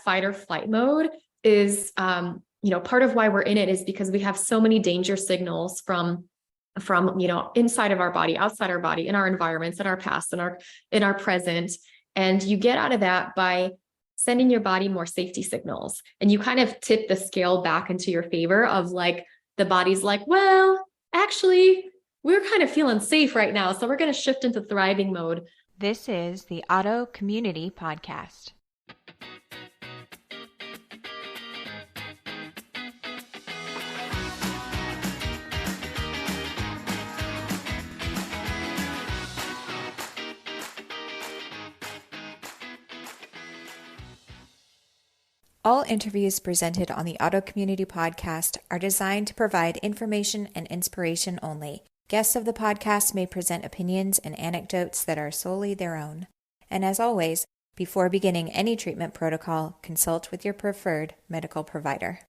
fight or flight mode is, part of why we're in it is because we have so many danger signals from inside of our body, outside our body, in our environments, in our past, in our present. And you get out of that by sending your body more safety signals. And you kind of tip the scale back into your favor of like, the body's like, well, actually, we're kind of feeling safe right now. So we're going to shift into thriving mode. This is the Auto Community Podcast. All interviews presented on the Auto Community Podcast are designed to provide information and inspiration only. Guests of the podcast may present opinions and anecdotes that are solely their own. And as always, before beginning any treatment protocol, consult with your preferred medical provider.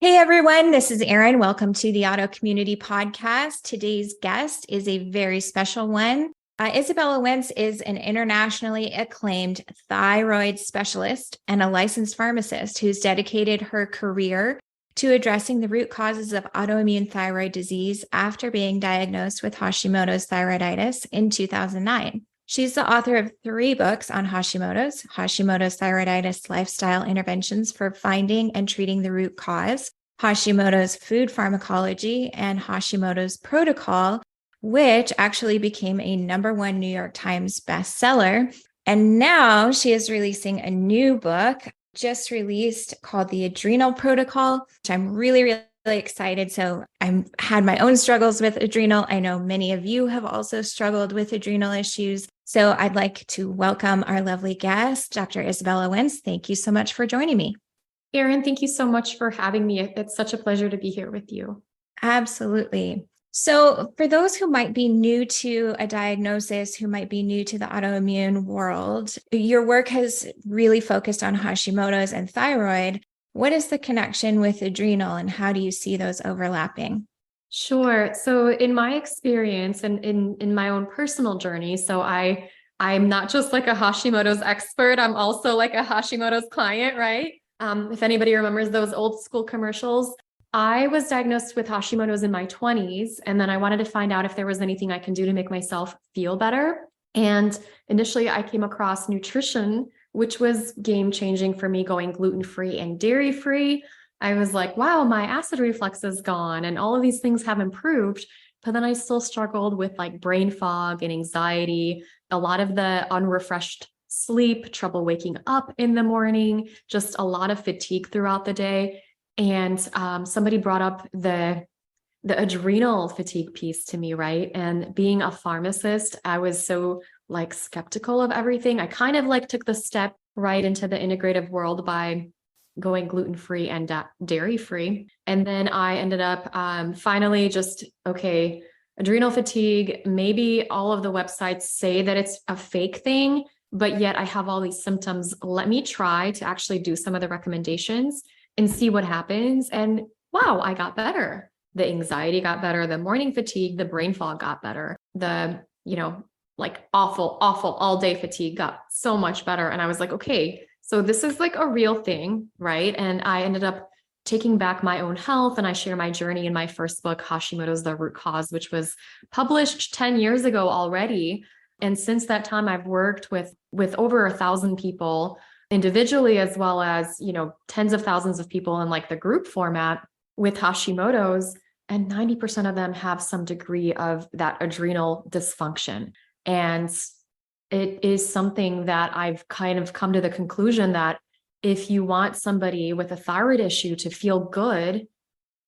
Hey everyone, this is Erin. Welcome to the Auto Community Podcast. Today's guest is a very special one. Izabella Wentz is an internationally acclaimed thyroid specialist and a licensed pharmacist who's dedicated her career to addressing the root causes of autoimmune thyroid disease after being diagnosed with Hashimoto's thyroiditis in 2009. She's the author of 3 books on Hashimoto's thyroiditis lifestyle interventions for finding and treating the root cause, Hashimoto's food pharmacology, and Hashimoto's protocol, which actually became a #1 New York Times bestseller. And now she is releasing a new book, just released, called The Adrenal Protocol, which I'm really, really excited. So I've had my own struggles with adrenal. I know many of you have also struggled with adrenal issues. So I'd like to welcome our lovely guest, Dr. Izabella Wentz. Thank you so much for joining me. Erin, thank you so much for having me. It's such a pleasure to be here with you. Absolutely. So for those who might be new to a diagnosis, who might be new to the autoimmune world, your work has really focused on Hashimoto's and thyroid. What is the connection with adrenal and how do you see those overlapping? Sure. So in my experience and in my own personal journey, so I'm not just like a Hashimoto's expert, I'm also like a Hashimoto's client, right? If anybody remembers those old school commercials, I was diagnosed with Hashimoto's in my 20s, and then I wanted to find out if there was anything I can do to make myself feel better. And initially I came across nutrition, which was game-changing for me, going gluten-free and dairy-free. I was like, wow, my acid reflux is gone and all of these things have improved. But then I still struggled with like brain fog and anxiety, a lot of the unrefreshed sleep, trouble waking up in the morning, just a lot of fatigue throughout the day. And somebody brought up the adrenal fatigue piece to me, right? And being a pharmacist, I was so like skeptical of everything. I kind of like took the step right into the integrative world by going gluten-free and dairy-free. And then I ended up finally just, okay, adrenal fatigue, maybe all of the websites say that it's a fake thing, but yet I have all these symptoms. Let me try to actually do some of the recommendations and see what happens. And wow, I got better. The anxiety got better. The morning fatigue, the brain fog got better. The, like awful all day fatigue got so much better. And I was like, okay, so this is like a real thing, right? And I ended up taking back my own health. And I share my journey in my first book, Hashimoto's The Root Cause, which was published 10 years ago already. And since that time, I've worked with over 1,000 people individually, as well as, tens of thousands of people in like the group format with Hashimoto's, and 90% of them have some degree of that adrenal dysfunction. And it is something that I've kind of come to the conclusion that if you want somebody with a thyroid issue to feel good,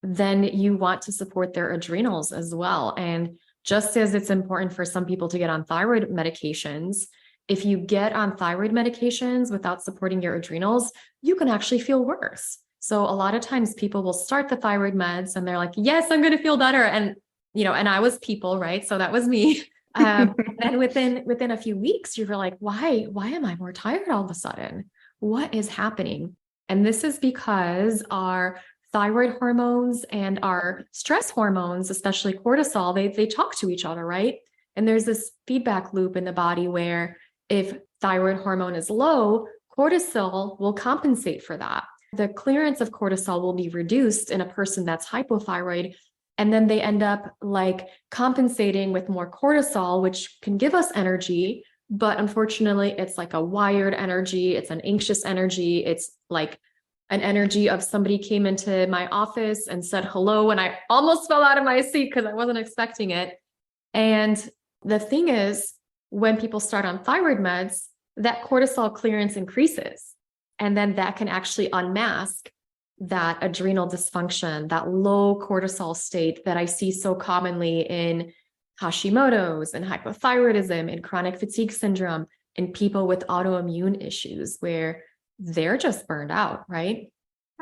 then you want to support their adrenals as well. And just as it's important for some people to get on thyroid medications, if you get on thyroid medications without supporting your adrenals, you can actually feel worse. So a lot of times people will start the thyroid meds and they're like, yes, I'm going to feel better. And, and I was people, right? So that was me. And within a few weeks, you're like, why am I more tired all of a sudden? What is happening? And this is because our thyroid hormones and our stress hormones, especially cortisol, they talk to each other, right? And there's this feedback loop in the body where if thyroid hormone is low, cortisol will compensate for that. The clearance of cortisol will be reduced in a person that's hypothyroid. And then they end up like compensating with more cortisol, which can give us energy. But unfortunately, it's like a wired energy. It's an anxious energy. It's like an energy of somebody came into my office and said hello, and I almost fell out of my seat because I wasn't expecting it. And the thing is, when people start on thyroid meds, that cortisol clearance increases. And then that can actually unmask that adrenal dysfunction, that low cortisol state that I see so commonly in Hashimoto's and hypothyroidism and chronic fatigue syndrome in people with autoimmune issues where they're just burned out, right?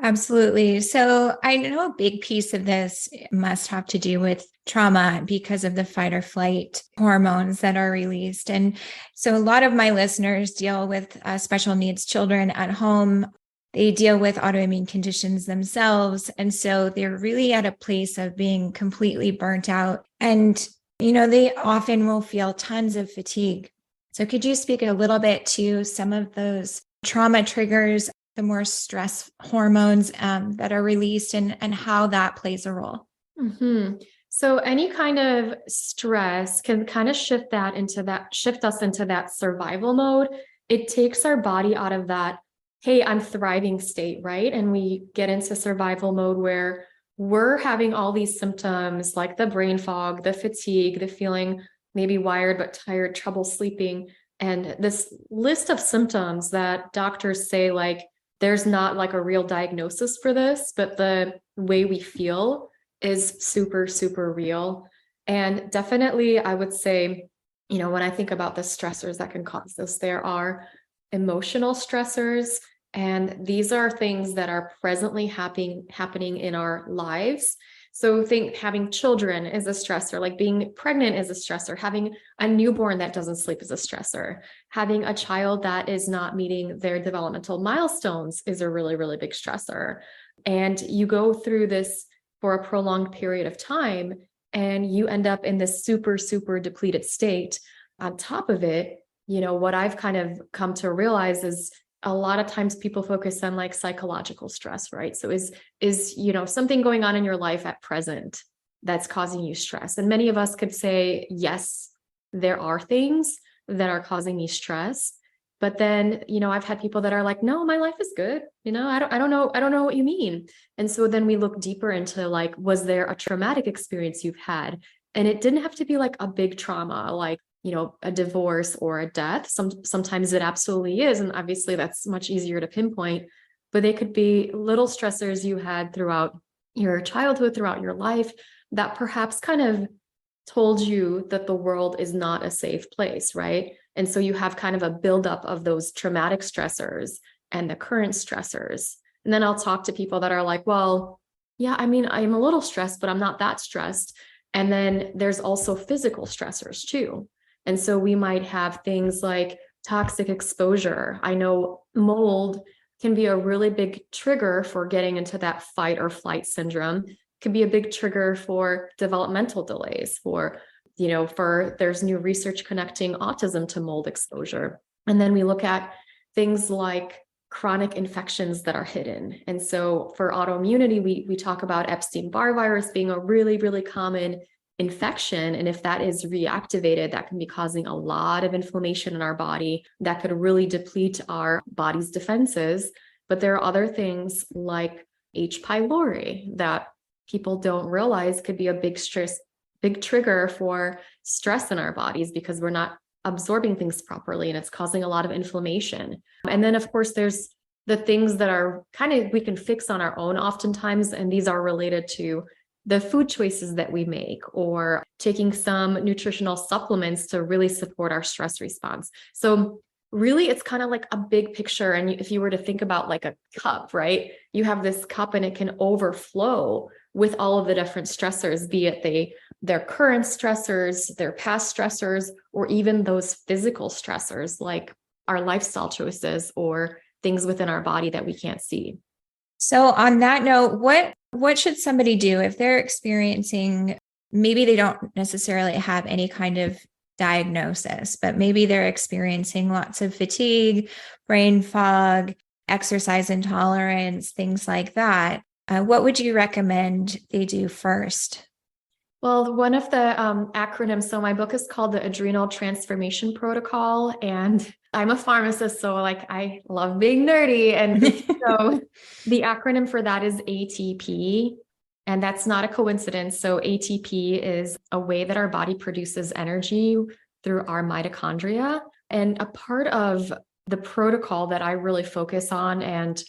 Absolutely. So I know a big piece of this must have to do with trauma because of the fight or flight hormones that are released. And so a lot of my listeners deal with special needs children at home. They deal with autoimmune conditions themselves. And so they're really at a place of being completely burnt out. And, they often will feel tons of fatigue. So could you speak a little bit to some of those trauma triggers, the more stress hormones that are released and how that plays a role? Mm-hmm. So any kind of stress can kind of shift us into that survival mode. It takes our body out of that, hey, I'm thriving state, right? And we get into survival mode where we're having all these symptoms like the brain fog, the fatigue, the feeling maybe wired but tired, trouble sleeping. And this list of symptoms that doctors say, like, there's not like a real diagnosis for this, but the way we feel is super, super real. And definitely, I would say, when I think about the stressors that can cause this, there are emotional stressors. And these are things that are presently happening in our lives. So think having children is a stressor, like being pregnant is a stressor, having a newborn that doesn't sleep is a stressor, having a child that is not meeting their developmental milestones is a really, really big stressor. And you go through this for a prolonged period of time, and you end up in this super, super depleted state. On top of it, what I've kind of come to realize is a lot of times people focus on like psychological stress, right? So is something going on in your life at present that's causing you stress? And many of us could say, yes, there are things that are causing me stress. But then, I've had people that are like, no, my life is good. I don't know what you mean. And so then we look deeper into like, was there a traumatic experience you've had? And it didn't have to be like a big trauma, like, a divorce or a death. Sometimes it absolutely is. And obviously that's much easier to pinpoint, but they could be little stressors you had throughout your childhood, throughout your life that perhaps kind of told you that the world is not a safe place, right? And so you have kind of a buildup of those traumatic stressors and the current stressors. And then I'll talk to people that are like, well, yeah, I'm a little stressed, but I'm not that stressed. And then there's also physical stressors too. And so we might have things like toxic exposure. I know mold can be a really big trigger for getting into that fight or flight syndrome. It can be a big trigger for developmental delays, there's new research connecting autism to mold exposure. And then we look at things like chronic infections that are hidden. And so for autoimmunity, we talk about Epstein-Barr virus being a really, really common infection. And if that is reactivated, that can be causing a lot of inflammation in our body that could really deplete our body's defenses. But there are other things like H. pylori that people don't realize could be a big trigger for stress in our bodies because we're not absorbing things properly and it's causing a lot of inflammation. And then of course there's the things that are kind of, we can fix on our own oftentimes. And these are related to the food choices that we make or taking some nutritional supplements to really support our stress response. So really it's kind of like a big picture. And if you were to think about like a cup, right? You have this cup and it can overflow with all of the different stressors, be it their current stressors, their past stressors, or even those physical stressors like our lifestyle choices or things within our body that we can't see. So on that note, what should somebody do if they're experiencing, maybe they don't necessarily have any kind of diagnosis, but maybe they're experiencing lots of fatigue, brain fog, exercise intolerance, things like that. What would you recommend they do first? Well, one of the acronyms, so my book is called the Adrenal Transformation Protocol, and I'm a pharmacist, so like I love being nerdy. And so the acronym for that is ATP, and that's not a coincidence. So ATP is a way that our body produces energy through our mitochondria. And a part of the protocol that I really focus on, and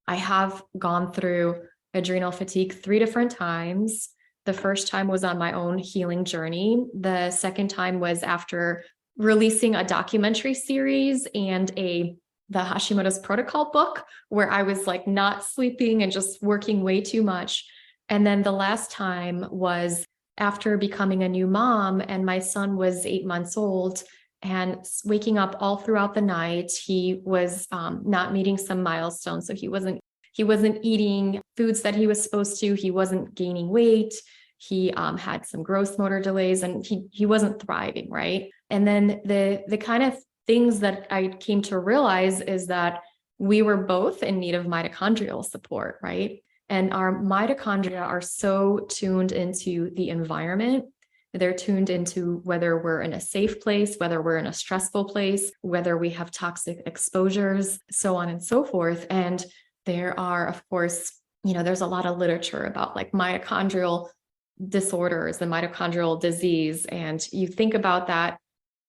I have gone through adrenal fatigue 3 different times. The first time was on my own healing journey. The second time was after releasing a documentary series and the Hashimoto's protocol book, where I was like not sleeping and just working way too much. And then the last time was after becoming a new mom, and my son was 8 months old and waking up all throughout the night. He was not meeting some milestones. So he wasn't eating foods that he was supposed to. He wasn't gaining weight. He had some gross motor delays, and he wasn't thriving, right? And then the kind of things that I came to realize is that we were both in need of mitochondrial support, right? And our mitochondria are so tuned into the environment. They're tuned into whether we're in a safe place, whether we're in a stressful place, whether we have toxic exposures, so on and so forth. And there are, of course, there's a lot of literature about like mitochondrial disorders and mitochondrial disease. And you think about that,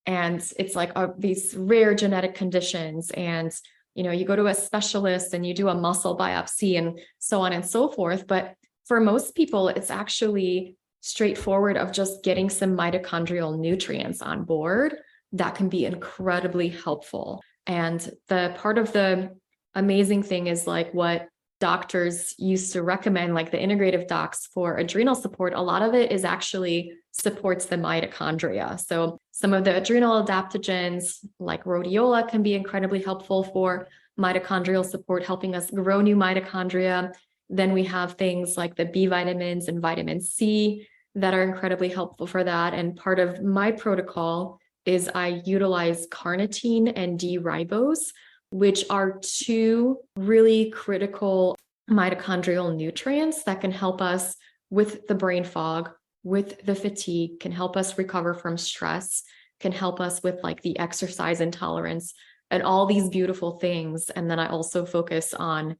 and it's like these rare genetic conditions. And, you go to a specialist and you do a muscle biopsy and so on and so forth. But for most people, it's actually straightforward of just getting some mitochondrial nutrients on board that can be incredibly helpful. And the part of the amazing thing is like what doctors used to recommend, like the integrative docs for adrenal support, a lot of it is actually supports the mitochondria. So some of the adrenal adaptogens like rhodiola can be incredibly helpful for mitochondrial support, helping us grow new mitochondria. Then we have things like the B vitamins and vitamin C that are incredibly helpful for that. And part of my protocol is I utilize carnitine and D-ribose, which are 2 really critical mitochondrial nutrients that can help us with the brain fog, with the fatigue, can help us recover from stress, can help us with like the exercise intolerance and all these beautiful things. And then I also focus on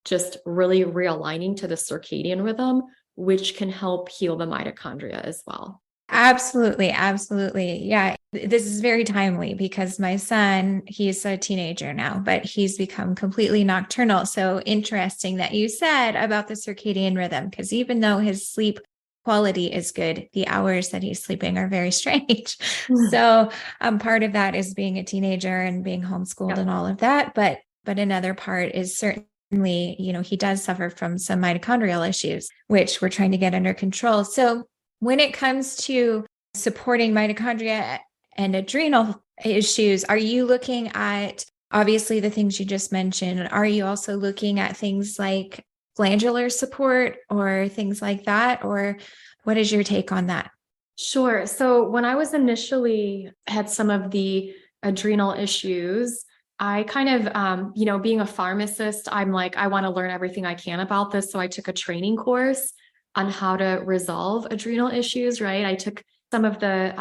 just really realigning to the circadian rhythm, which can help heal the mitochondria as well. Absolutely. Absolutely. Yeah. This is very timely because my son, he's a teenager now, but he's become completely nocturnal. So interesting that you said about the circadian rhythm, because even though his sleep quality is good, the hours that he's sleeping are very strange. So part of that is being a teenager and being homeschooled and all of that. But another part is certainly, he does suffer from some mitochondrial issues, which we're trying to get under control. So when it comes to supporting mitochondria and adrenal issues, are you looking at obviously the things you just mentioned? Are you also looking at things like glandular support or things like that? Or what is your take on that? Sure. So when I was initially had some of the adrenal issues, I kind of, being a pharmacist, I'm like, I want to learn everything I can about this. So I took a training course on how to resolve adrenal issues, right? I took some of the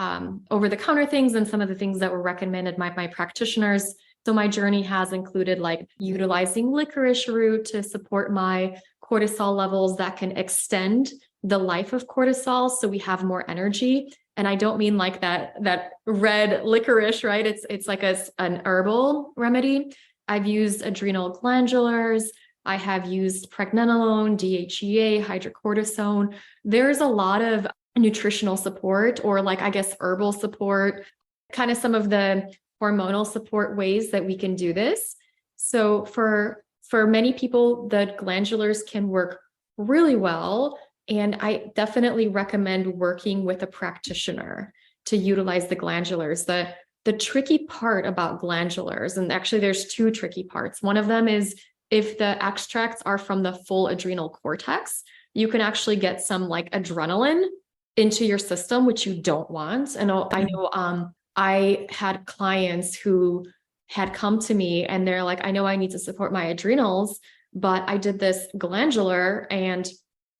over-the-counter things and some of the things that were recommended by my practitioners. So my journey has included like utilizing licorice root to support my cortisol levels that can extend the life of cortisol so we have more energy. And I don't mean like that red licorice, right? It's like an herbal remedy. I've used adrenal glandulars. I have used pregnenolone, DHEA, hydrocortisone. There's a lot of nutritional support or like, I guess, herbal support, kind of some of the hormonal support ways that we can do this. So for many people, the glandulars can work really well. And I definitely recommend working with a practitioner to utilize the glandulars. The tricky part about glandulars, and actually there's 2 tricky parts. One of them is if the extracts are from the full adrenal cortex, you can actually get some like adrenaline into your system, which you don't want. And I know I had clients who had come to me and they're like, I know I need to support my adrenals, but I did this glandular and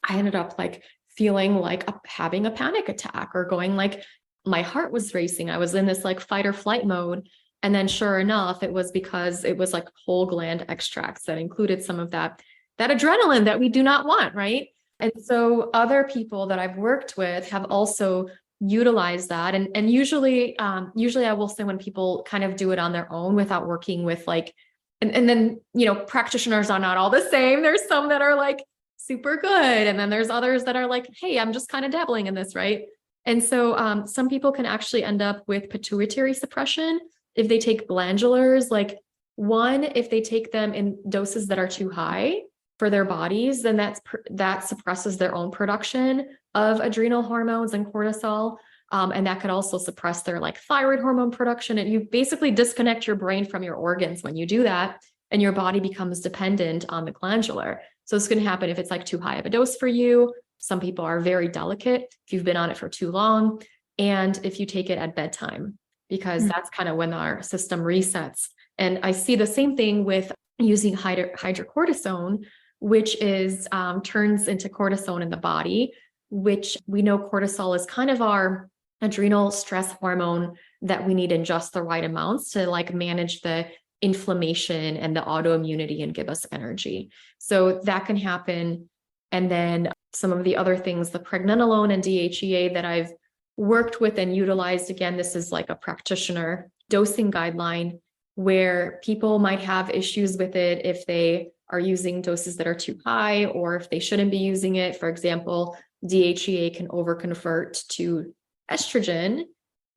I ended up like feeling like having a panic attack or going like my heart was racing. I was in this like fight or flight mode. And then sure enough, it was because it was like whole gland extracts that included some of that adrenaline that we do not want, right? And so other people that I've worked with have also utilized that. And usually I will say when people kind of do it on their own without working with like, and then, practitioners are not all the same. There's some that are like super good. And then there's others that are like, hey, I'm just kind of dabbling in this, right? And so some people can actually end up with pituitary suppression if they take glandulars, like one, if they take them in doses that are too high for their bodies, then that suppresses their own production of adrenal hormones and cortisol. And that could also suppress their like thyroid hormone production. And you basically disconnect your brain from your organs when you do that, and your body becomes dependent on the glandular. So it's going to happen if it's like too high of a dose for you. Some people are very delicate if you've been on it for too long. And if you take it at bedtime, because that's kind of when our system resets. And I see the same thing with using hydrocortisone, which is turns into cortisone in the body, which we know cortisol is kind of our adrenal stress hormone that we need in just the right amounts to like manage the inflammation and the autoimmunity and give us energy. So that can happen. And then some of the other things, the pregnenolone and DHEA that I've worked with and utilized, again, this is like a practitioner dosing guideline where people might have issues with it if they are using doses that are too high or if they shouldn't be using it. For example, DHEA can overconvert to estrogen,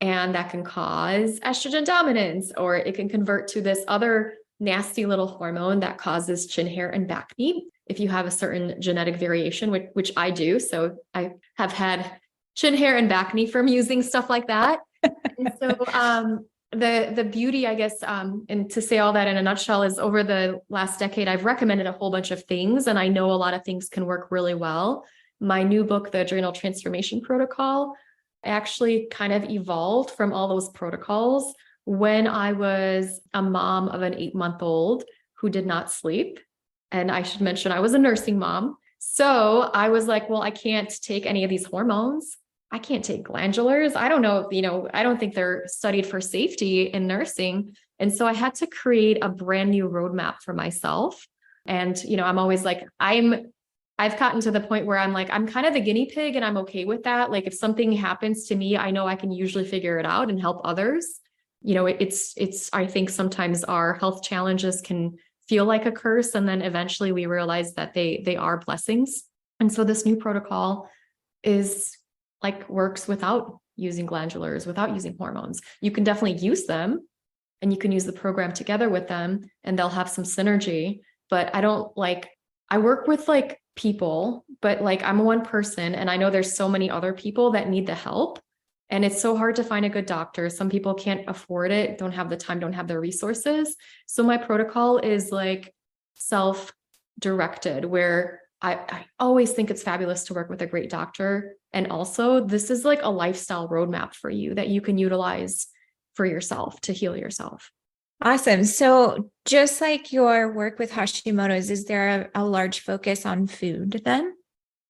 and that can cause estrogen dominance, or it can convert to this other nasty little hormone that causes chin hair and back knee if you have a certain genetic variation, which I do. So I have had chin hair and back knee from using stuff like that. And so the beauty, I guess, and to say all that in a nutshell, is over the last decade, I've recommended a whole bunch of things, and I know a lot of things can work really well. My new book, The Adrenal Transformation Protocol, actually kind of evolved from all those protocols when I was a mom of an 8-month-old who did not sleep. And I should mention, I was a nursing mom. So I was like, well, I can't take any of these hormones. I can't take glandulars. I don't know, I don't think they're studied for safety in nursing. And so I had to create a brand new roadmap for myself. And, I'm always like, I've gotten to the point where I'm like, I'm kind of the guinea pig and I'm okay with that. Like if something happens to me, I know I can usually figure it out and help others. I think sometimes our health challenges can feel like a curse. And then eventually we realize that they are blessings. And so this new protocol is like works without using glandulars, without using hormones. You can definitely use them and you can use the program together with them and they'll have some synergy. But I work with like people, but like I'm one person and I know there's so many other people that need the help. And it's so hard to find a good doctor. Some people can't afford it, don't have the time, don't have the resources. So my protocol is like self-directed, where I always think it's fabulous to work with a great doctor. And also this is like a lifestyle roadmap for you that you can utilize for yourself to heal yourself. Awesome. So just like your work with Hashimoto's, is there a large focus on food then?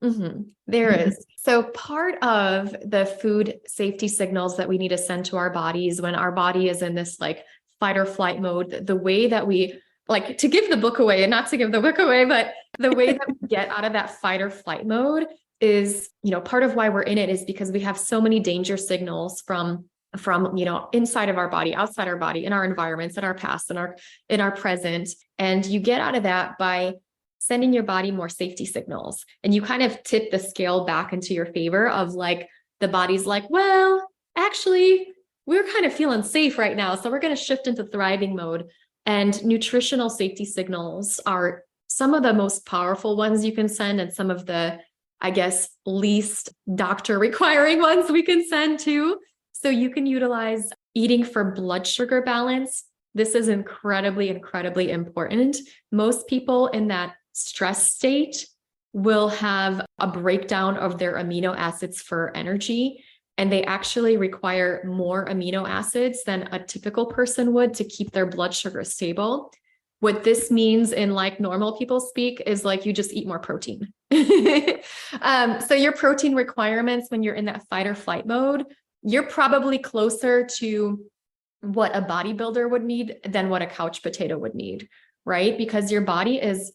Mm-hmm. There is. So part of the food safety signals that we need to send to our bodies when our body is in this like fight or flight mode, the way that we like to give the book away and not to give the book away, but the way that we get out of that fight or flight mode is, part of why we're in it is because we have so many danger signals from inside of our body, outside our body, in our environments, in our past, in our present. And you get out of that by sending your body more safety signals. And you kind of tip the scale back into your favor of like, the body's like, well, actually, we're kind of feeling safe right now. So we're going to shift into thriving mode. And nutritional safety signals are some of the most powerful ones you can send, and some of the, I guess, least doctor requiring ones we can send too. So you can utilize eating for blood sugar balance. This is incredibly, incredibly important. Most people in that stress state will have a breakdown of their amino acids for energy. and they actually require more amino acids than a typical person would to keep their blood sugar stable. What this means in like normal people speak is like you just eat more protein. So your protein requirements when you're in that fight or flight mode, you're probably closer to what a bodybuilder would need than what a couch potato would need, right? Because your body is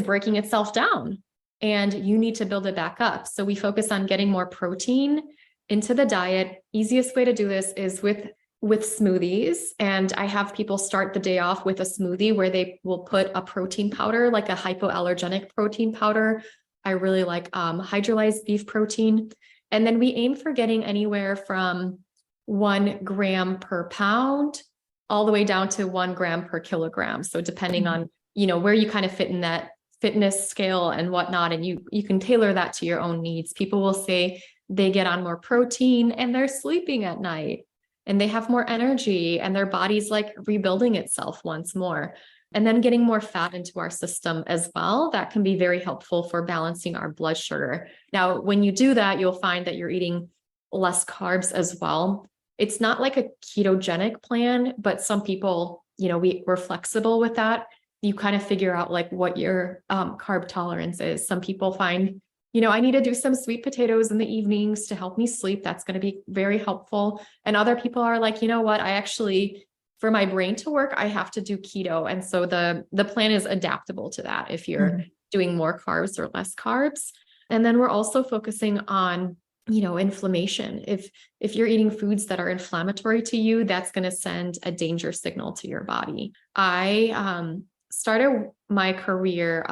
breaking itself down and you need to build it back up. So we focus on getting more protein into the diet. Easiest way to do this is with smoothies. And I have people start the day off with a smoothie where they will put a protein powder, like a hypoallergenic protein powder. I really like hydrolyzed beef protein. And then we aim for getting anywhere from 1 gram per pound all the way down to 1 gram per kilogram. So depending on, where you kind of fit in that fitness scale and whatnot, and you can tailor that to your own needs. People will say they get on more protein and they're sleeping at night and they have more energy and their body's like rebuilding itself once more. And then getting more fat into our system as well. That can be very helpful for balancing our blood sugar. Now, when you do that, you'll find that you're eating less carbs as well. It's not like a ketogenic plan, but some people, we're flexible with that. You kind of figure out like what your carb tolerance is. Some people find, I need to do some sweet potatoes in the evenings to help me sleep. That's going to be very helpful. And other people are like, what, I actually, for my brain to work, I have to do keto. And so the plan is adaptable to that if you're doing more carbs or less carbs. And then we're also focusing on, inflammation. If you're eating foods that are inflammatory to you, that's going to send a danger signal to your body. I started my career.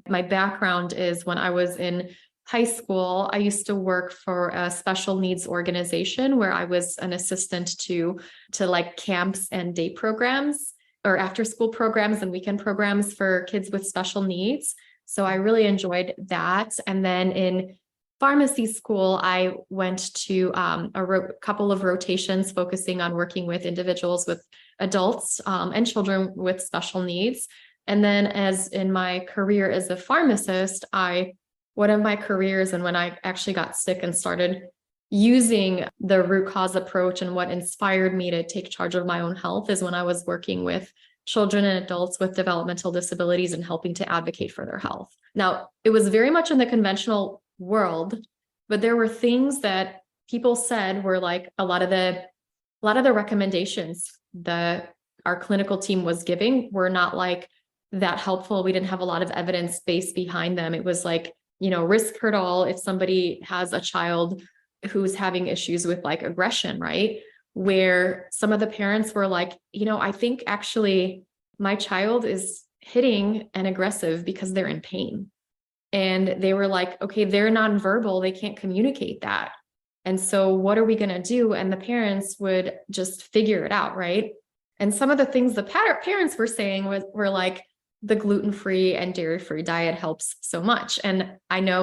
My background is when I was in high school, I used to work for a special needs organization where I was an assistant to like camps and day programs or after school programs and weekend programs for kids with special needs. So I really enjoyed that. And then in pharmacy school, I went to a couple of rotations focusing on working with individuals with adults and children with special needs. And then as in my career as a pharmacist, one of my careers and when I actually got sick and started using the root cause approach and what inspired me to take charge of my own health is when I was working with children and adults with developmental disabilities and helping to advocate for their health. Now, it was very much in the conventional world, but there were things that people said were like a lot of the recommendations that our clinical team was giving were not like that helpful. We didn't have a lot of evidence base behind them. It was like, risk hurt all if somebody has a child who's having issues with like aggression, right? Where some of the parents were like, I think actually my child is hitting and aggressive because they're in pain. And they were like, okay, they're nonverbal. They can't communicate that. And so what are we going to do? And the parents would just figure it out, right? And some of the things the parents were saying were like, the gluten-free and dairy-free diet helps so much. And I know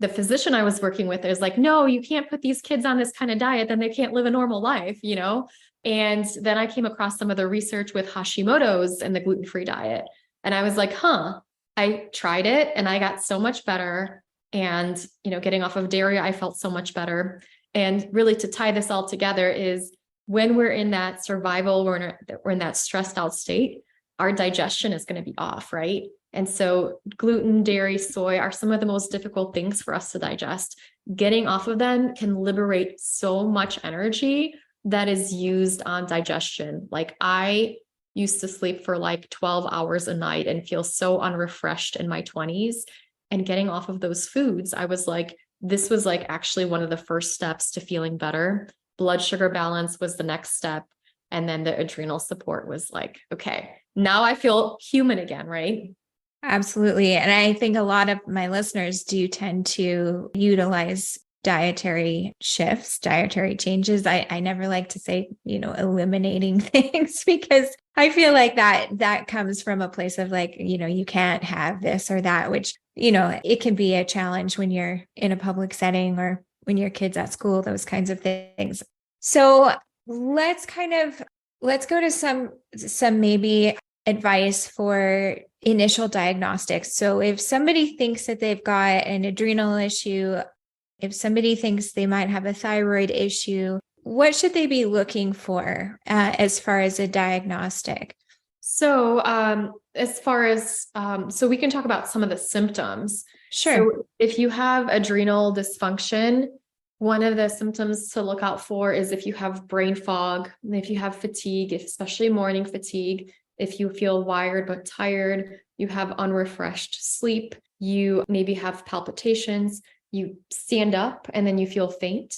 the physician I was working with is like, no, you can't put these kids on this kind of diet, then they can't live a normal life, And then I came across some of the research with Hashimoto's and the gluten-free diet. And I was like, I tried it and I got so much better. And, getting off of dairy, I felt so much better. And really to tie this all together is when we're in that survival, we're in that stressed out state, our digestion is going to be off, right? And so gluten, dairy, soy are some of the most difficult things for us to digest. Getting off of them can liberate so much energy that is used on digestion. Like I used to sleep for like 12 hours a night and feel so unrefreshed in my 20s. And getting off of those foods, I was like, this was like actually one of the first steps to feeling better. Blood sugar balance was the next step. And then the adrenal support was like, okay, now I feel human again, right? Absolutely. And I think a lot of my listeners do tend to utilize dietary shifts, dietary changes. I never like to say, eliminating things because I feel like that comes from a place of like, you can't have this or that, which, it can be a challenge when you're in a public setting or when your kid's at school, those kinds of things. So let's go to some maybe advice for initial diagnostics. So if somebody thinks that they've got an adrenal issue, if somebody thinks they might have a thyroid issue, what should they be looking for as far as a diagnostic? So, as far as, so we can talk about some of the symptoms. Sure. So if you have adrenal dysfunction, one of the symptoms to look out for is if you have brain fog, if you have fatigue, especially morning fatigue, if you feel wired but tired, you have unrefreshed sleep, you maybe have palpitations, you stand up and then you feel faint.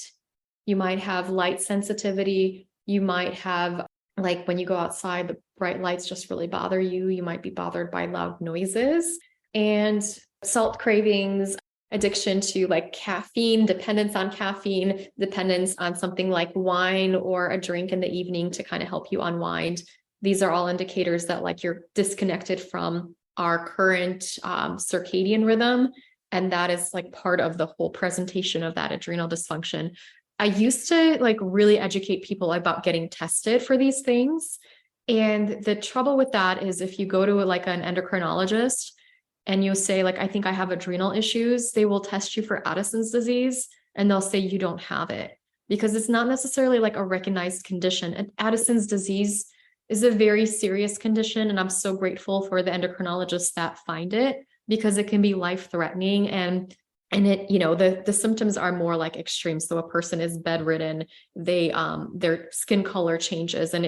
You might have light sensitivity. You might have, like when you go outside, the bright lights just really bother you. You might be bothered by loud noises and salt cravings, addiction to like caffeine, dependence on caffeine, dependence on something like wine or a drink in the evening to kind of help you unwind. These are all indicators that like you're disconnected from our current circadian rhythm. And that is like part of the whole presentation of that adrenal dysfunction. I used to like really educate people about getting tested for these things. And the trouble with that is if you go to like an endocrinologist and you say like, I think I have adrenal issues, they will test you for Addison's disease and they'll say you don't have it because it's not necessarily like a recognized condition. And Addison's disease is a very serious condition. And I'm so grateful for the endocrinologists that find it because it can be life-threatening. And it, you know, the symptoms are more like extreme. So a person is bedridden, they, their skin color changes and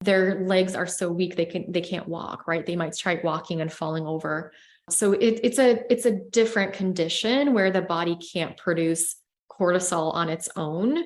their legs are so weak, they can't walk, right? They might try walking and falling over. So it's a different condition where the body can't produce cortisol on its own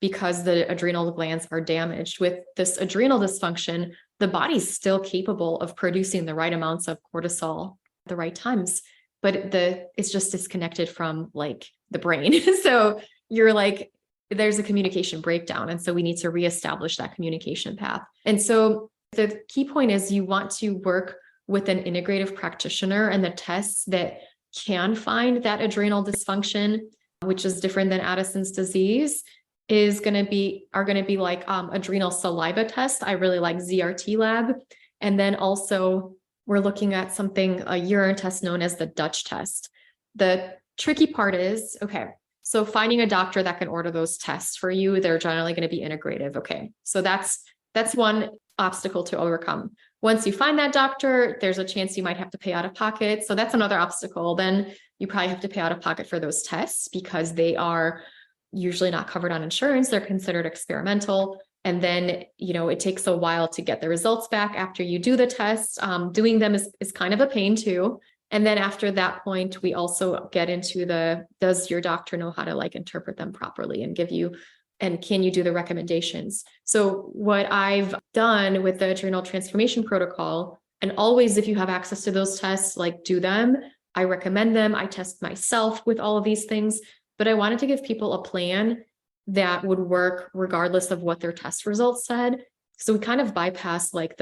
because the adrenal glands are damaged. With this adrenal dysfunction, the body's still capable of producing the right amounts of cortisol at the right times, but it's just disconnected from like the brain. So you're like, there's a communication breakdown. And so we need to reestablish that communication path. And so the key point is you want to work with an integrative practitioner, and the tests that can find that adrenal dysfunction, which is different than Addison's disease, are going to be like adrenal saliva test. I really like ZRT lab. And then also we're looking at a urine test known as the Dutch test. The tricky part is, okay, so finding a doctor that can order those tests for you, they're generally going to be integrative. Okay. So that's one obstacle to overcome. Once you find that doctor, there's a chance you might have to pay out of pocket. So that's another obstacle. Then you probably have to pay out of pocket for those tests because they are usually not covered on insurance. They're considered experimental. And then, you know, it takes a while to get the results back after you do the tests. Doing them is kind of a pain too. And then after that point, we also get into does your doctor know how to like interpret them properly and can you do the recommendations? So what I've done with the adrenal transformation protocol, and always if you have access to those tests, like do them. I recommend them. I test myself with all of these things, but I wanted to give people a plan that would work regardless of what their test results said. So we kind of bypass like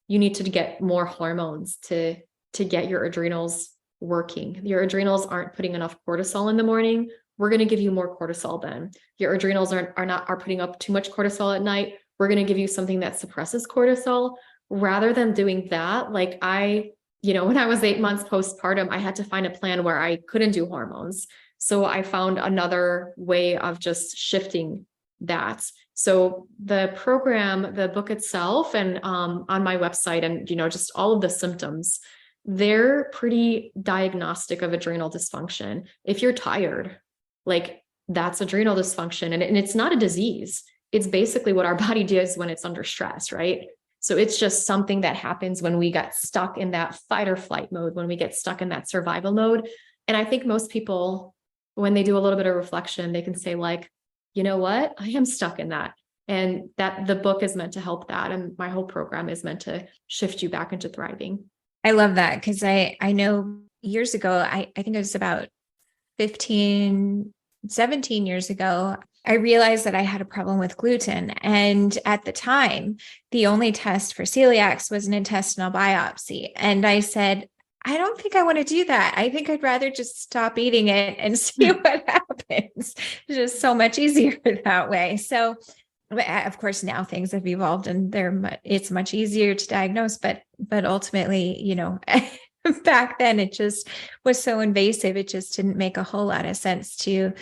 you need to get more hormones to get your adrenals working. Your adrenals aren't putting enough cortisol in the morning. We're going to give you more cortisol then. Your adrenals are putting up too much cortisol at night. We're going to give you something that suppresses cortisol rather than doing that. Like when I was 8 months postpartum, I had to find a plan where I couldn't do hormones. So I found another way of just shifting that. So the program, the book itself, and on my website, and just all of the symptoms, they're pretty diagnostic of adrenal dysfunction. If you're tired, like that's adrenal dysfunction, and it's not a disease. It's basically what our body does when it's under stress, right? So it's just something that happens when we get stuck in that fight or flight mode, when we get stuck in that survival mode. And I think most people, when they do a little bit of reflection, they can say like, you know what, I am stuck in that. And that the book is meant to help that. And my whole program is meant to shift you back into thriving. I love that because I know years ago, I think it was about 15, 17 years ago, I realized that I had a problem with gluten. And at the time, the only test for celiacs was an intestinal biopsy. And I said, I don't think I want to do that. I think I'd rather just stop eating it and see what happens. It's just so much easier that way. So of course, now things have evolved and it's much easier to diagnose, but ultimately, back then it just was so invasive. It just didn't make a whole lot of sense to,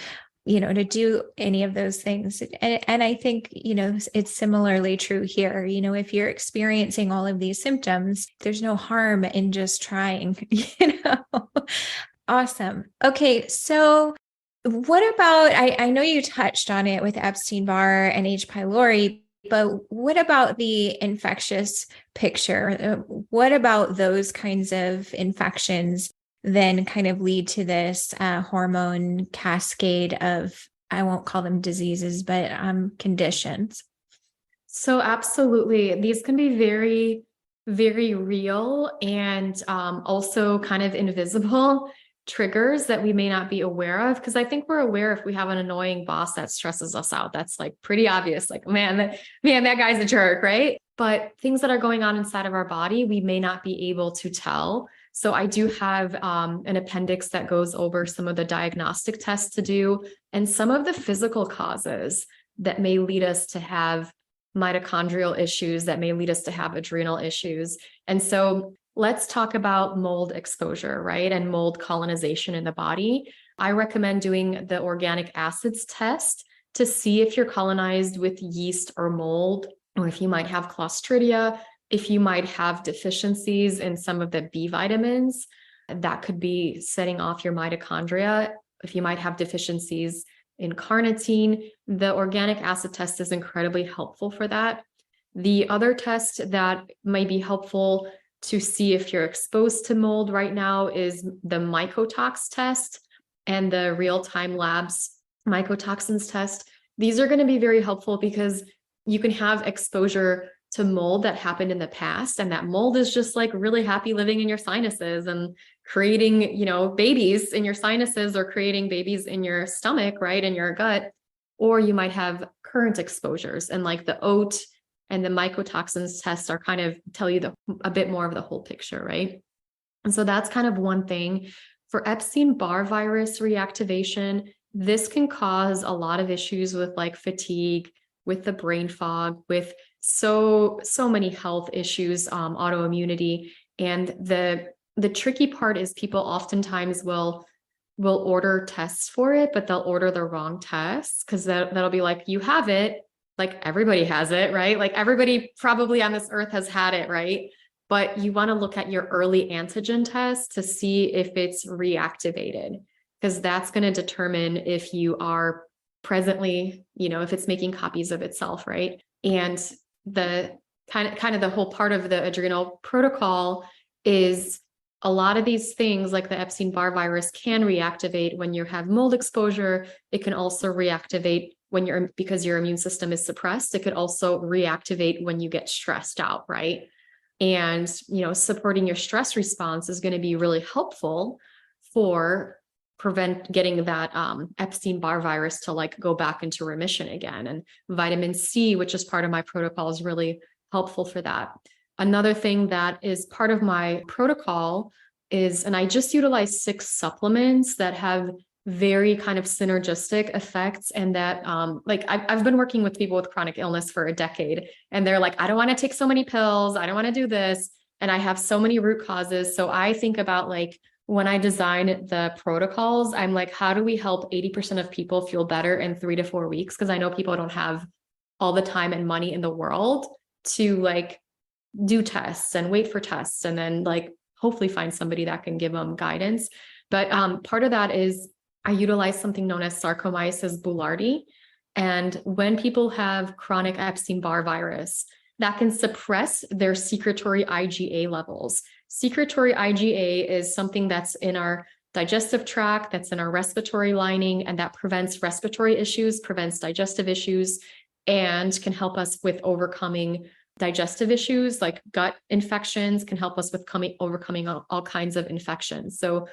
to do any of those things. And I think, it's similarly true here. If you're experiencing all of these symptoms, there's no harm in just trying, Awesome. Okay. So what about, I know you touched on it with Epstein-Barr and H. pylori, but what about the infectious picture? What about those kinds of infections then kind of lead to this hormone cascade of, I won't call them diseases, but conditions? So absolutely. These can be very, very real and also kind of invisible triggers that we may not be aware of. Because I think we're aware if we have an annoying boss that stresses us out. That's like pretty obvious. Like, man, that guy's a jerk, right? But things that are going on inside of our body, we may not be able to tell. So I do have an appendix that goes over some of the diagnostic tests to do and some of the physical causes that may lead us to have mitochondrial issues, that may lead us to have adrenal issues. And so let's talk about mold exposure, right? And mold colonization in the body. I recommend doing the organic acids test to see if you're colonized with yeast or mold, or if you might have Clostridia, if you might have deficiencies in some of the B vitamins, that could be setting off your mitochondria. If you might have deficiencies in carnitine, the organic acid test is incredibly helpful for that. The other test that might be helpful to see if you're exposed to mold right now is the mycotox test and the real-time labs mycotoxins test. These are going to be very helpful because you can have exposure to mold that happened in the past, and that mold is just like really happy living in your sinuses and creating, babies in your sinuses or creating babies in your stomach, right, in your gut. Or you might have current exposures, and like the oat and the mycotoxins tests are kind of tell you a bit more of the whole picture, right? And so that's kind of one thing. For Epstein-Barr virus reactivation, this can cause a lot of issues with like fatigue, with the brain fog, with so many health issues, autoimmunity. And the tricky part is people oftentimes will order tests for it, but they'll order the wrong tests because that'll be like, you have it, like everybody has it, right? Like everybody probably on this earth has had it, right? But you want to look at your early antigen test to see if it's reactivated, because that's going to determine if you are presently, if it's making copies of itself, right? And the kind of the whole part of the adrenal protocol is a lot of these things like the Epstein-Barr virus can reactivate when you have mold exposure. It can also reactivate because your immune system is suppressed. It could also reactivate when you get stressed out, right? And, supporting your stress response is going to be really helpful for prevent getting that Epstein-Barr virus to like go back into remission again. And vitamin C, which is part of my protocol, is really helpful for that. Another thing that is part of my protocol is, and I just utilize 6 supplements that have very kind of synergistic effects. And that I've been working with people with chronic illness for a decade, and they're like, I don't want to take so many pills. I don't want to do this. And I have so many root causes. So I think about like, when I design the protocols, I'm like, how do we help 80% of people feel better in 3 to 4 weeks? Because I know people don't have all the time and money in the world to like do tests and wait for tests and then like hopefully find somebody that can give them guidance. But part of that is I utilize something known as Saccharomyces boulardii. And when people have chronic Epstein-Barr virus, that can suppress their secretory IgA levels. Secretory IgA is something that's in our digestive tract, that's in our respiratory lining, and that prevents respiratory issues, prevents digestive issues, and can help us with overcoming digestive issues like gut infections, can help us with overcoming all kinds of infections. So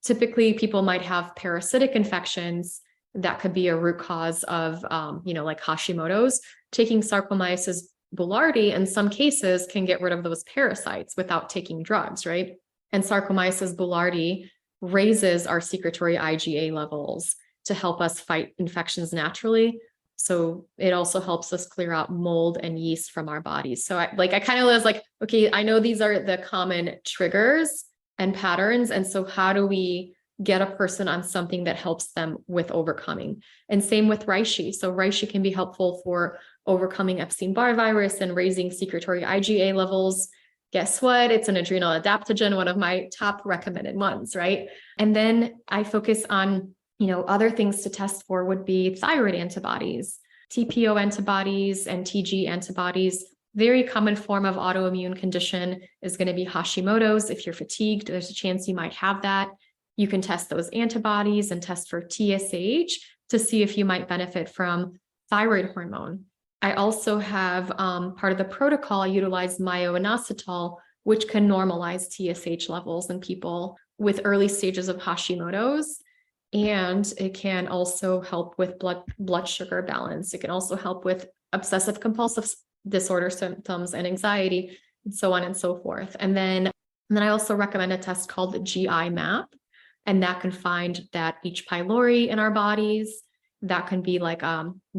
typically people might have parasitic infections that could be a root cause of, like Hashimoto's. Taking Saccharomyces boulardii in some cases can get rid of those parasites without taking drugs, right? And Saccharomyces boulardii raises our secretory IgA levels to help us fight infections naturally. So it also helps us clear out mold and yeast from our bodies. So I kind of was like, okay, I know these are the common triggers, and patterns. And so how do we get a person on something that helps them with overcoming? And same with reishi. So reishi can be helpful for overcoming Epstein-Barr virus and raising secretory IgA levels. Guess what? It's an adrenal adaptogen, one of my top recommended ones, right? And then I focus on, other things to test for would be thyroid antibodies, TPO antibodies, and TG antibodies. Very common form of autoimmune condition is going to be Hashimoto's. If you're fatigued, there's a chance you might have that. You can test those antibodies and test for TSH to see if you might benefit from thyroid hormone. I also have part of the protocol, I utilize myo-inositol, which can normalize TSH levels in people with early stages of Hashimoto's. And it can also help with blood sugar balance. It can also help with obsessive compulsive disorder symptoms and anxiety, and so on and so forth. And then I also recommend a test called the GI map. And that can find that H. pylori in our bodies. That can be like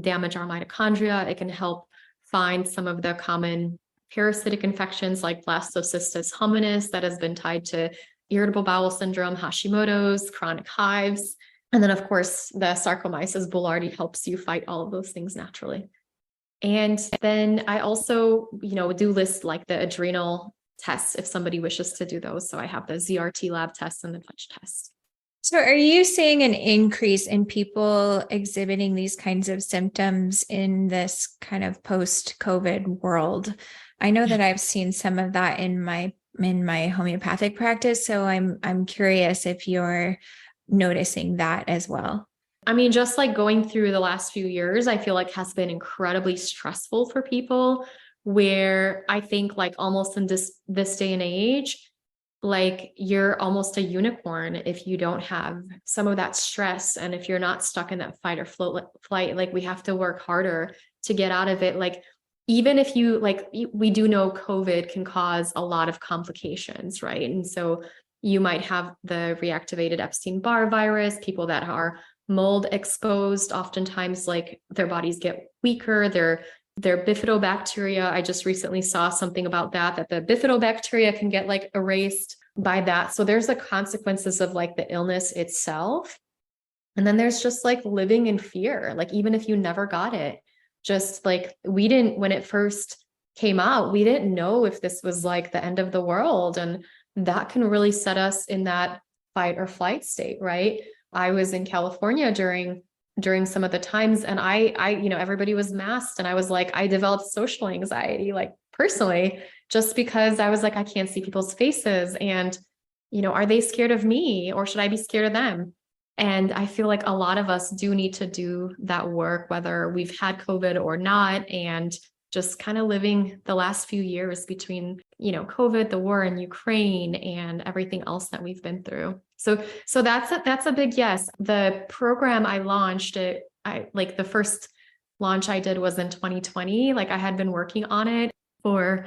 damage our mitochondria. It can help find some of the common parasitic infections like blastocystis hominis that has been tied to irritable bowel syndrome, Hashimoto's, chronic hives. And then, of course, the Saccharomyces boulardii helps you fight all of those things naturally. And then I also, do list like the adrenal tests if somebody wishes to do those. So I have the ZRT lab test and the punch test. So are you seeing an increase in people exhibiting these kinds of symptoms in this kind of post-COVID world? I know that I've seen some of that in my homeopathic practice. So I'm curious if you're noticing that as well. I mean, just like going through the last few years, I feel like has been incredibly stressful for people, where I think like almost in this day and age, like you're almost a unicorn if you don't have some of that stress. And if you're not stuck in that fight or flight, like we have to work harder to get out of it. Like, even if you we do know COVID can cause a lot of complications, right? And so you might have the reactivated Epstein-Barr virus, people that are mold exposed, oftentimes like their bodies get weaker, their bifidobacteria. I just recently saw something about that the bifidobacteria can get like erased by that. So there's the consequences of like the illness itself. And then there's just like living in fear, like even if you never got it, just like when it first came out, we didn't know if this was like the end of the world. And that can really set us in that fight or flight state, right? I was in California during some of the times, and I everybody was masked, and I was like, I developed social anxiety, like personally, just because I was like, I can't see people's faces, and are they scared of me, or should I be scared of them? And I feel like a lot of us do need to do that work, whether we've had COVID or not, and just kind of living the last few years between, COVID, the war in Ukraine, and everything else that we've been through. So that's a big yes. The program I launched, the first launch I did was in 2020. Like I had been working on it for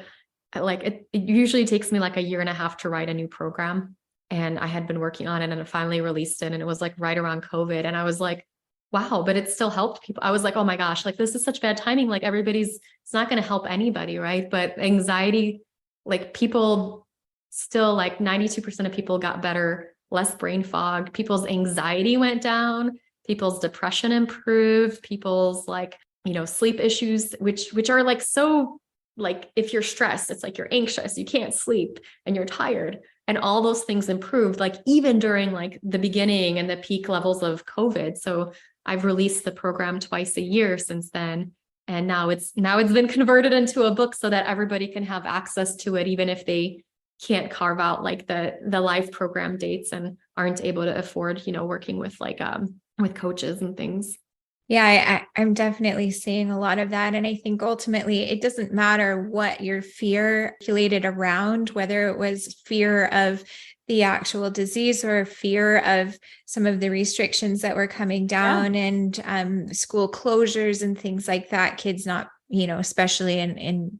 it usually takes me like a year and a half to write a new program. And I had been working on it, and I finally released it, and it was like right around COVID. And I was like, wow, but it still helped people. I was like, oh my gosh, like this is such bad timing. Like it's not going to help anybody. Right. But anxiety, like people still, like 92% of people got better, less brain fog. People's anxiety went down, people's depression improved, people's sleep issues, which are like, so like, if you're stressed, it's like you're anxious, you can't sleep, and you're tired. And all those things improved, like even during like the beginning and the peak levels of COVID. So I've released the program twice a year since then. And now it's been converted into a book so that everybody can have access to it, even if they can't carve out like the live program dates and aren't able to afford, working with with coaches and things. Yeah, I'm definitely seeing a lot of that. And I think ultimately it doesn't matter what your fear related around, whether it was fear of the actual disease or fear of some of the restrictions that were coming down, and school closures and things like that, kids not, especially in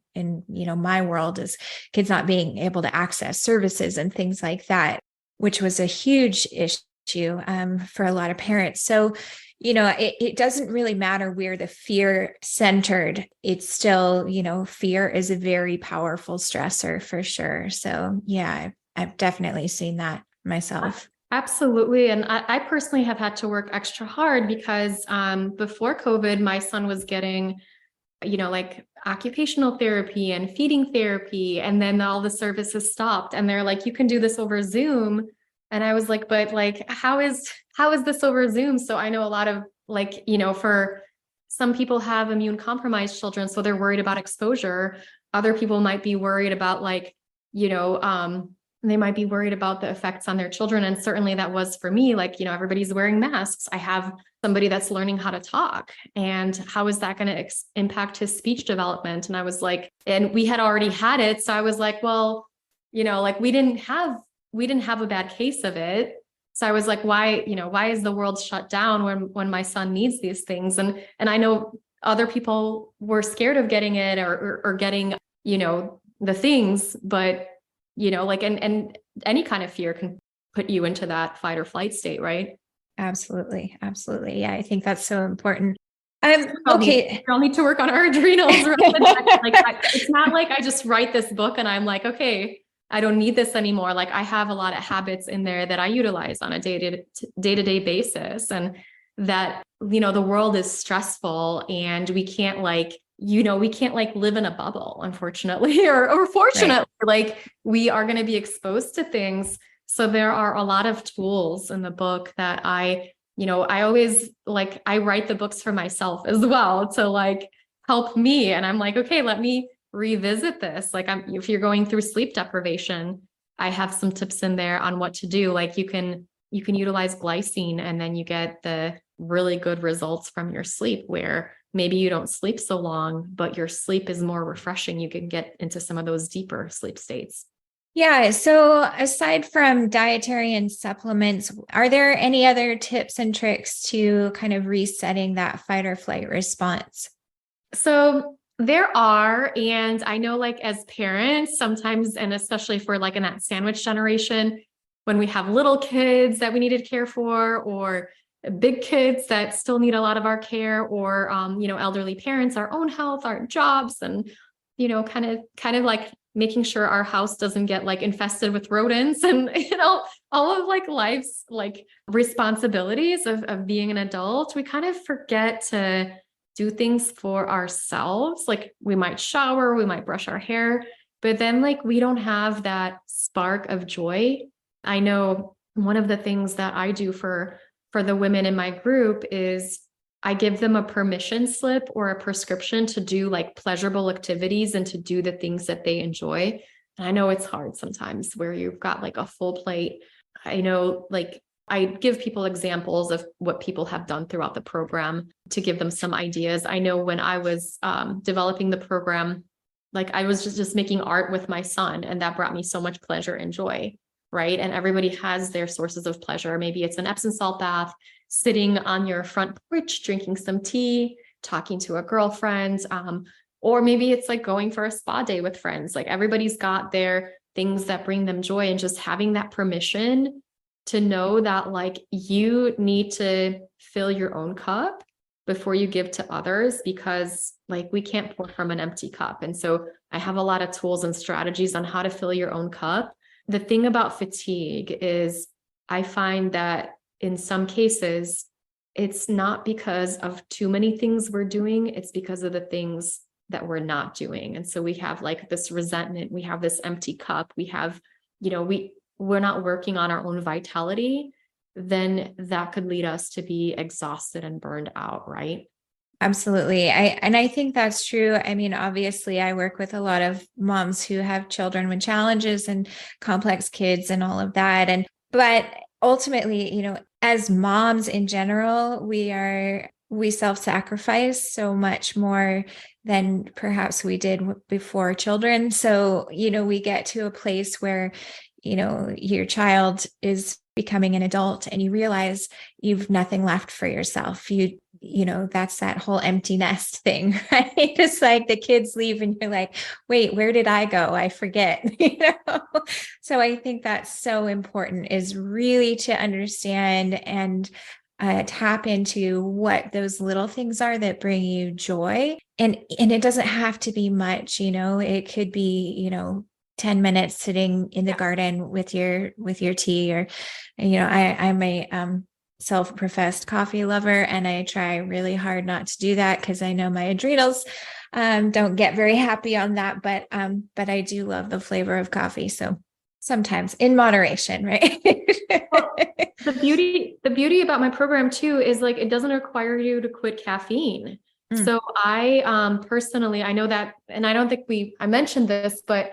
my world, is kids not being able to access services and things like that, which was a huge issue for a lot of parents. So it doesn't really matter where the fear centered. It's still, fear is a very powerful stressor for sure. So yeah, I've definitely seen that myself. Absolutely. And I personally have had to work extra hard because before COVID, my son was getting, like occupational therapy and feeding therapy. And then all the services stopped and they're like, you can do this over Zoom. And I was like, but like, how is this over Zoom? So I know a lot of like, for some people have immune compromised children, so they're worried about exposure. Other people might be worried about like, they might be worried about the effects on their children. And certainly that was for me, like, everybody's wearing masks. I have somebody that's learning how to talk, and how is that going to impact his speech development? And I was like, and we had already had it. So I was like, well, like we didn't have a bad case of it. So I was like, why is the world shut down when my son needs these things? And I know other people were scared of getting it or getting, the things, but like, and any kind of fear can put you into that fight or flight state, right? Absolutely. Absolutely. Yeah. I think that's so important. Okay. I'll need to work on our adrenals. It's not like I just write this book and I'm like, okay, I don't need this anymore. Like I have a lot of habits in there that I utilize on a day-to-day basis. And that, the world is stressful and we can't live in a bubble, unfortunately, or fortunately, right. Like we are going to be exposed to things. So there are a lot of tools in the book that I always like, I write the books for myself as well to like help me. And I'm like, okay, let me revisit this. Like if you're going through sleep deprivation, I have some tips in there on what to do. Like you can utilize glycine and then you get the really good results from your sleep where maybe you don't sleep so long, but your sleep is more refreshing. You can get into some of those deeper sleep states. Yeah. So aside from dietary and supplements, are there any other tips and tricks to kind of resetting that fight or flight response? So there are, and I know like as parents sometimes, and especially for like in that sandwich generation, when we have little kids that we need to care for, or big kids that still need a lot of our care, or, elderly parents, our own health, our jobs, and, kind of like making sure our house doesn't get like infested with rodents and, all of like life's like responsibilities of being an adult. We kind of forget to do things for ourselves. Like we might shower, we might brush our hair, but then like we don't have that spark of joy. I know one of the things that I do for the women in my group is I give them a permission slip or a prescription to do like pleasurable activities and to do the things that they enjoy. And I know it's hard sometimes where you've got like a full plate. I know like I give people examples of what people have done throughout the program to give them some ideas. I know when I was developing the program, like I was just making art with my son, and that brought me so much pleasure and joy. Right. And everybody has their sources of pleasure. Maybe it's an Epsom salt bath, sitting on your front porch, drinking some tea, talking to a girlfriend. Or maybe it's like going for a spa day with friends. Like everybody's got their things that bring them joy, and just having that permission to know that like you need to fill your own cup before you give to others, because like we can't pour from an empty cup. And so I have a lot of tools and strategies on how to fill your own cup. The thing about fatigue is I find that in some cases, it's not because of too many things we're doing. It's because of the things that we're not doing. And so we have like this resentment, we have this empty cup, we have, we're not working on our own vitality, then that could lead us to be exhausted and burned out, right? Absolutely. I think that's true. I mean, obviously I work with a lot of moms who have children with challenges and complex kids and all of that. But ultimately, as moms in general, we self-sacrifice so much more than perhaps we did before children. So, we get to a place where, your child is becoming an adult and you realize you've nothing left for yourself. That's that whole empty nest thing, right? It's like the kids leave and you're like, wait, where did I go? I forget, So I think that's so important, is really to understand and tap into what those little things are that bring you joy. And it doesn't have to be much, it could be, 10 minutes sitting in the garden with your tea, or, I'm a self-professed coffee lover, and I try really hard not to do that because I know my adrenals don't get very happy on that, but I do love the flavor of coffee. So sometimes in moderation, right? Well, the beauty about my program too is like it doesn't require you to quit caffeine. So I personally, I know that, and I don't think I mentioned this, but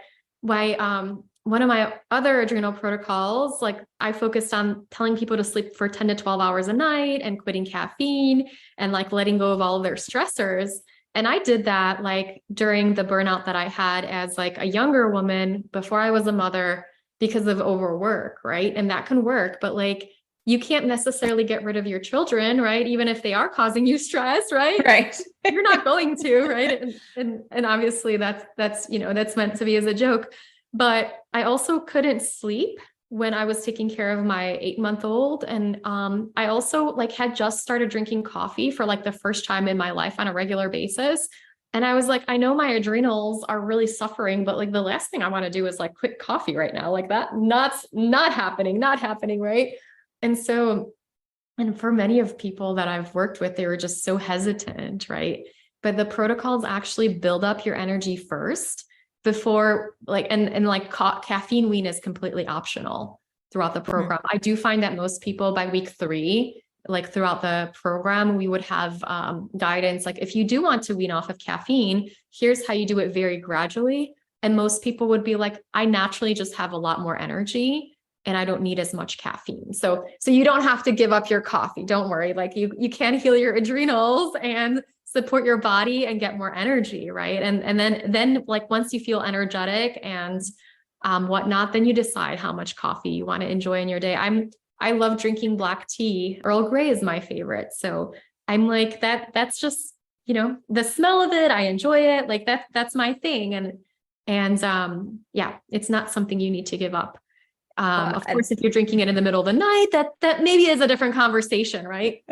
one of my other adrenal protocols, like I focused on telling people to sleep for 10 to 12 hours a night and quitting caffeine and like letting go of all of their stressors. And I did that like during the burnout that I had as like a younger woman before I was a mother because of overwork, right? And that can work, but like you can't necessarily get rid of your children, right? Even if they are causing you stress, right? Right. You're not going to, right? And obviously that's that's meant to be as a joke. But I also couldn't sleep when I was taking care of my 8-month-old. And I also like had just started drinking coffee for like the first time in my life on a regular basis. And I was like, I know my adrenals are really suffering, but like the last thing I want to do is like quit coffee right now. Like that, not happening, right? And so, and for many of people that I've worked with, they were just so hesitant, right? But the protocols actually build up your energy first before like, and like caffeine wean is completely optional throughout the program. I do find that most people by week 3, like throughout the program, we would have guidance. Like if you do want to wean off of caffeine, here's how you do it very gradually. And most people would be like, I naturally just have a lot more energy and I don't need as much caffeine. So you don't have to give up your coffee. Don't worry. Like you can heal your adrenals and support your body and get more energy. Right. And then like, once you feel energetic and whatnot, then you decide how much coffee you want to enjoy in your day. I love drinking black tea. Earl Grey is my favorite. So I'm like that's just, the smell of it. I enjoy it. Like that's my thing. And yeah, it's not something you need to give up. Of course, if you're drinking it in the middle of the night, that maybe is a different conversation, right?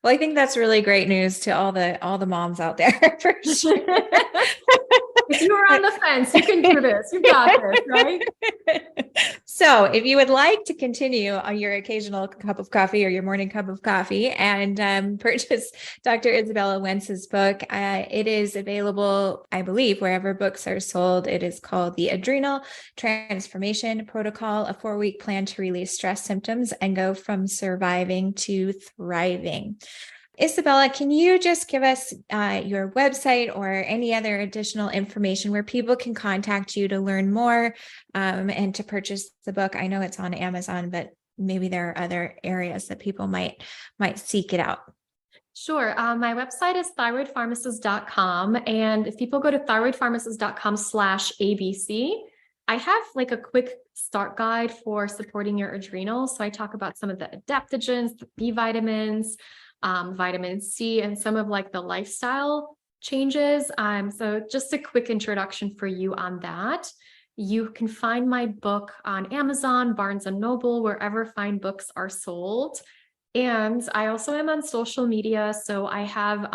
Well, I think that's really great news to all the moms out there for sure. If you are on the fence, you can do this. You've got this, right? So if you would like to continue on your occasional cup of coffee or your morning cup of coffee and purchase Dr. Izabella Wentz's book, it is available, I believe, wherever books are sold. It is called The Adrenal Transformation Protocol, a 4-week plan to release stress symptoms and go from surviving to thriving. Izabella, can you just give us your website or any other additional information where people can contact you to learn more and to purchase the book? I know it's on Amazon, but maybe there are other areas that people might seek it out. Sure. My website is thyroidpharmacist.com. And if people go to thyroidpharmacist.com/ABC, I have like a quick start guide for supporting your adrenals. So I talk about some of the adaptogens, the B vitamins, vitamin C, and some of like the lifestyle changes. So just a quick introduction for you on that. You can find my book on Amazon, Barnes and Noble, wherever fine books are sold. And I also am on social media. So I have,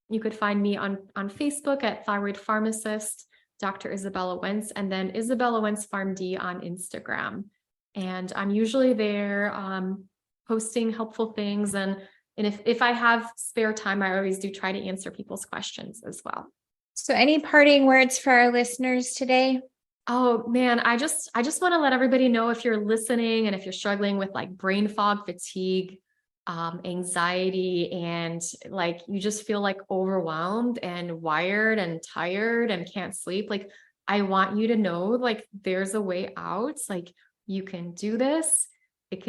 you could find me on Facebook at Thyroid Pharmacist, Dr. Izabella Wentz, and then Izabella Wentz Pharm.D on Instagram. And I'm usually there posting helpful things. And if I have spare time, I always do try to answer people's questions as well. So any parting words for our listeners today? Oh man, I just want to let everybody know, if you're listening and if you're struggling with like brain fog, fatigue, anxiety, and like you just feel like overwhelmed and wired and tired and can't sleep, like I want you to know like there's a way out. Like you can do this. It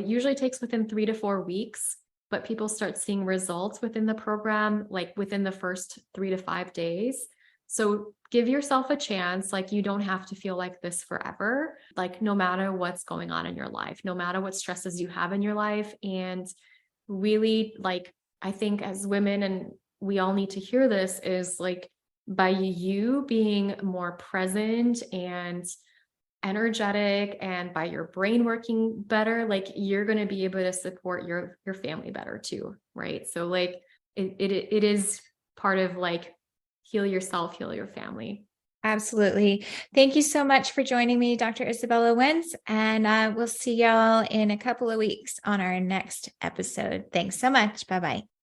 usually takes within 3 to 4 weeks, but people start seeing results within the program, like within the first 3 to 5 days. So give yourself a chance. Like you don't have to feel like this forever, like no matter what's going on in your life, no matter what stresses you have in your life. And really, like, I think as women, and we all need to hear this, is like by you being more present and energetic and by your brain working better, like you're going to be able to support your family better too. Right. So like it is part of like heal yourself, heal your family. Absolutely. Thank you so much for joining me, Dr. Izabella Wentz, and we'll see y'all in a couple of weeks on our next episode. Thanks so much. Bye-bye.